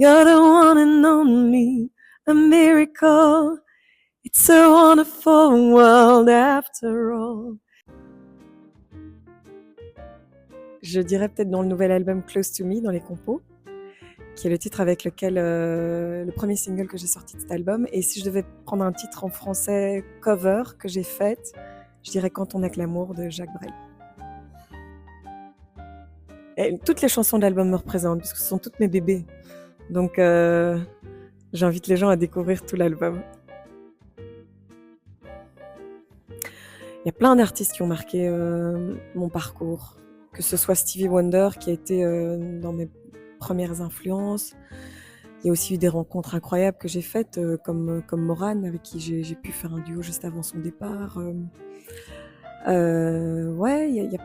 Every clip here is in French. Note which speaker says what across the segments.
Speaker 1: You're the one and only, a miracle. It's a wonderful world after all. Je dirais peut-être dans le nouvel album Close to Me, dans les compos, qui est le titre avec lequel le premier single que j'ai sorti de cet album. Et si je devais prendre un titre en français cover que j'ai fait, je dirais Quand on n'a que l'amour de Jacques Brel. Et toutes les chansons de l'album me représentent, parce que ce sont toutes mes bébés. Donc j'invite les gens à découvrir tout l'album. Il y a plein d'artistes qui ont marqué mon parcours, que ce soit Stevie Wonder qui a été dans mes premières influences. Il y a aussi eu des rencontres incroyables que j'ai faites, comme Morane, avec qui j'ai pu faire un duo juste avant son départ. Ouais, il y a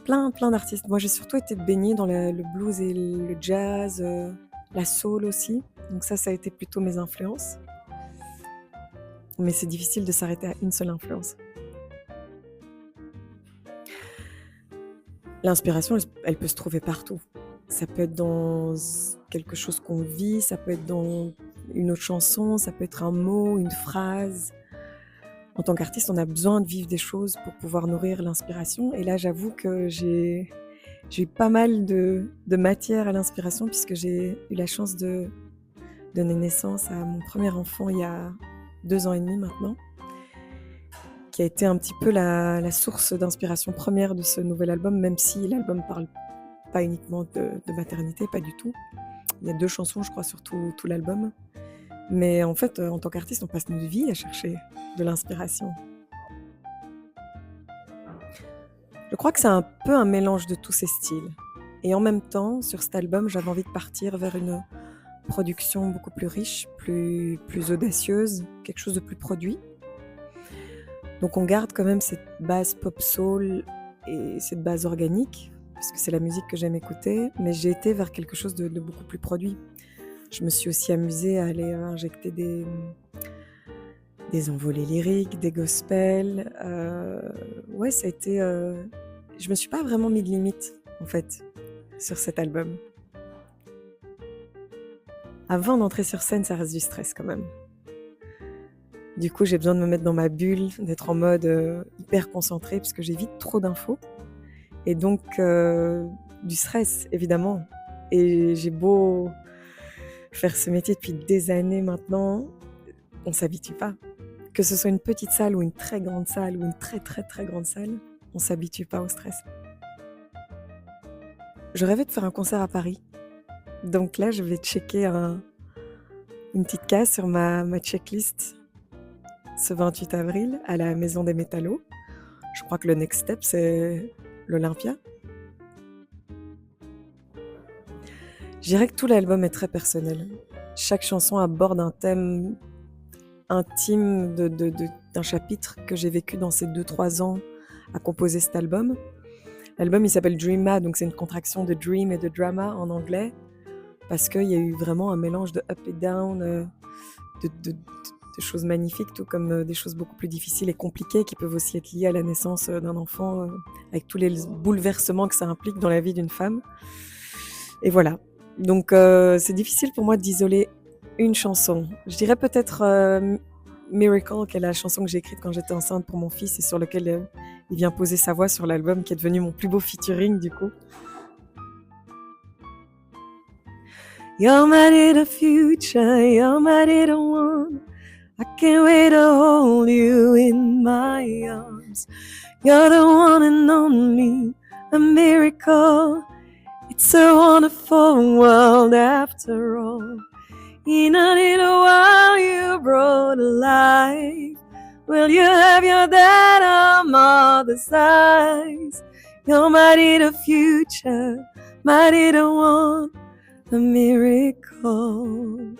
Speaker 1: plein d'artistes. Moi, j'ai surtout été baignée dans le blues et le jazz, la soul aussi. Donc ça a été plutôt mes influences. Mais c'est difficile de s'arrêter à une seule influence. L'inspiration, elle peut se trouver partout. Ça peut être dans quelque chose qu'on vit, ça peut être dans une autre chanson, ça peut être un mot, une phrase. En tant qu'artiste, on a besoin de vivre des choses pour pouvoir nourrir l'inspiration. Et là, j'avoue que j'ai eu pas mal de matière à l'inspiration, puisque j'ai eu la chance de donner naissance à mon premier enfant il y a 2 ans et demi maintenant, qui a été un petit peu la source d'inspiration première de ce nouvel album, même si l'album parle pas uniquement de maternité, pas du tout. Il y a 2 chansons, je crois, sur tout l'album. Mais en fait, en tant qu'artiste, on passe notre vie à chercher de l'inspiration. Je crois que c'est un peu un mélange de tous ces styles. Et en même temps, sur cet album, j'avais envie de partir vers une production beaucoup plus riche, plus audacieuse, quelque chose de plus produit. Donc on garde quand même cette base pop-soul et cette base organique, parce que c'est la musique que j'aime écouter, mais j'ai été vers quelque chose de beaucoup plus produit. Je me suis aussi amusée à aller injecter des envolées lyriques, des gospels. Ouais, ça a été... Je me suis pas vraiment mis de limite, en fait, sur cet album. Avant d'entrer sur scène, ça reste du stress quand même. Du coup, j'ai besoin de me mettre dans ma bulle, d'être en mode hyper concentrée, parce que j'ai vite trop d'infos. Et donc, du stress, évidemment. Et j'ai beau faire ce métier depuis des années maintenant, on s'habitue pas. Que ce soit une petite salle ou une très grande salle ou une très très très grande salle, on s'habitue pas au stress. Je rêvais de faire un concert à Paris. Donc là, je vais checker une petite case sur ma checklist ce 28 avril à la Maison des Métallos. Je crois que le next step, c'est l'Olympia. Je dirais que tout l'album est très personnel. Chaque chanson aborde un thème intime d'un chapitre que j'ai vécu dans ces 2-3 ans à composer cet album. L'album, il s'appelle Dreama, donc c'est une contraction de dream et de drama en anglais, parce qu'il y a eu vraiment un mélange de up et down, de choses magnifiques, tout comme des choses beaucoup plus difficiles et compliquées qui peuvent aussi être liées à la naissance d'un enfant, avec tous les bouleversements que ça implique dans la vie d'une femme. Et voilà. Donc c'est difficile pour moi d'isoler une chanson. Je dirais peut-être Miracle, qui est la chanson que j'ai écrite quand j'étais enceinte pour mon fils et sur laquelle il vient poser sa voix sur l'album, qui est devenu mon plus beau featuring du coup. You're my little future, you're my little one. I can't wait to hold you in my arms. You're the one and only, a miracle. It's a wonderful world after all. In a little while you brought alive. Will you have your dad or mother's eyes? You're my little future, my little one, a miracle.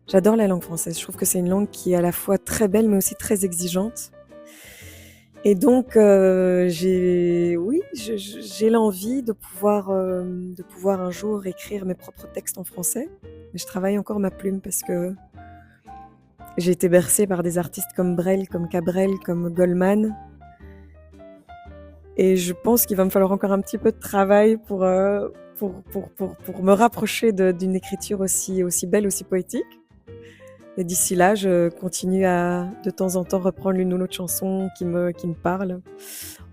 Speaker 1: J'adore la langue française. Je trouve que c'est une langue qui est à la fois très belle mais aussi très exigeante. Et donc, j'ai l'envie de pouvoir un jour écrire mes propres textes en français. Mais je travaille encore ma plume parce que j'ai été bercée par des artistes comme Brel, comme Cabrel, comme Goldman. Et je pense qu'il va me falloir encore un petit peu de travail pour pour me rapprocher d'une écriture aussi belle, aussi poétique. Et d'ici là, je continue à, de temps en temps, reprendre l'une ou l'autre chanson qui me parle.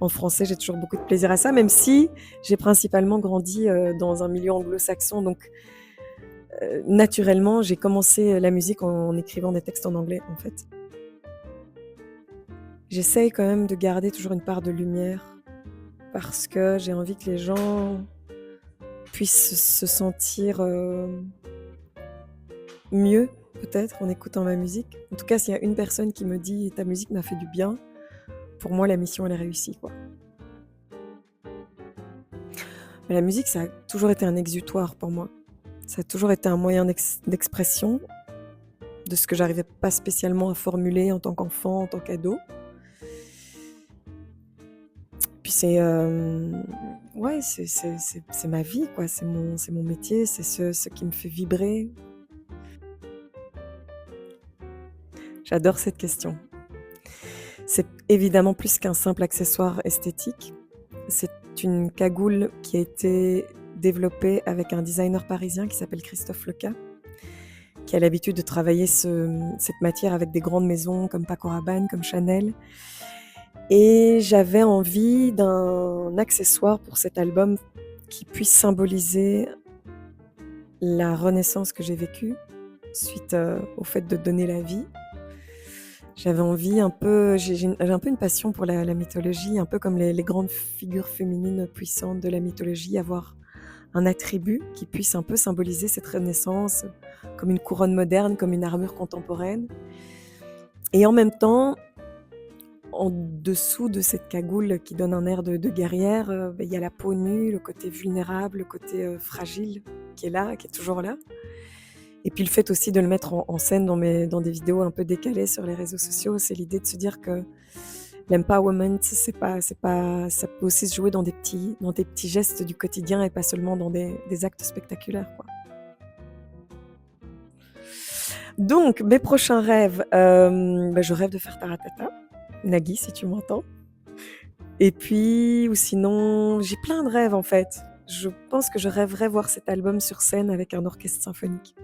Speaker 1: En français, j'ai toujours beaucoup de plaisir à ça, même si j'ai principalement grandi dans un milieu anglo-saxon. Donc, naturellement, j'ai commencé la musique en écrivant des textes en anglais, en fait. J'essaye quand même de garder toujours une part de lumière parce que j'ai envie que les gens puissent se sentir mieux, peut-être, en écoutant ma musique. En tout cas, s'il y a une personne qui me dit « ta musique m'a fait du bien », pour moi, la mission, elle est réussie, quoi. Mais la musique, ça a toujours été un exutoire pour moi. Ça a toujours été un moyen d'expression de ce que j'arrivais pas spécialement à formuler en tant qu'enfant, en tant qu'ado. Puis ouais, c'est ma vie, quoi. C'est mon métier, c'est ce qui me fait vibrer. J'adore cette question. C'est évidemment plus qu'un simple accessoire esthétique. C'est une cagoule qui a été développée avec un designer parisien qui s'appelle Christophe Leca, qui a l'habitude de travailler cette matière avec des grandes maisons comme Paco Rabanne, comme Chanel. Et j'avais envie d'un accessoire pour cet album qui puisse symboliser la renaissance que j'ai vécue suite au fait de donner la vie. J'avais envie j'ai un peu une passion pour la mythologie, un peu comme les grandes figures féminines puissantes de la mythologie, avoir un attribut qui puisse un peu symboliser cette renaissance, comme une couronne moderne, comme une armure contemporaine. Et en même temps, en dessous de cette cagoule qui donne un air de guerrière, il y a la peau nue, le côté vulnérable, le côté fragile qui est là, qui est toujours là. Et puis le fait aussi de le mettre en scène dans des vidéos un peu décalées sur les réseaux sociaux, c'est l'idée de se dire que l'empowerment, ça peut aussi se jouer dans des petits gestes du quotidien et pas seulement dans des actes spectaculaires, quoi. Donc, mes prochains rêves, je rêve de faire Taratata, Nagui, si tu m'entends. Et puis, ou sinon, j'ai plein de rêves en fait. Je pense que je rêverais voir cet album sur scène avec un orchestre symphonique.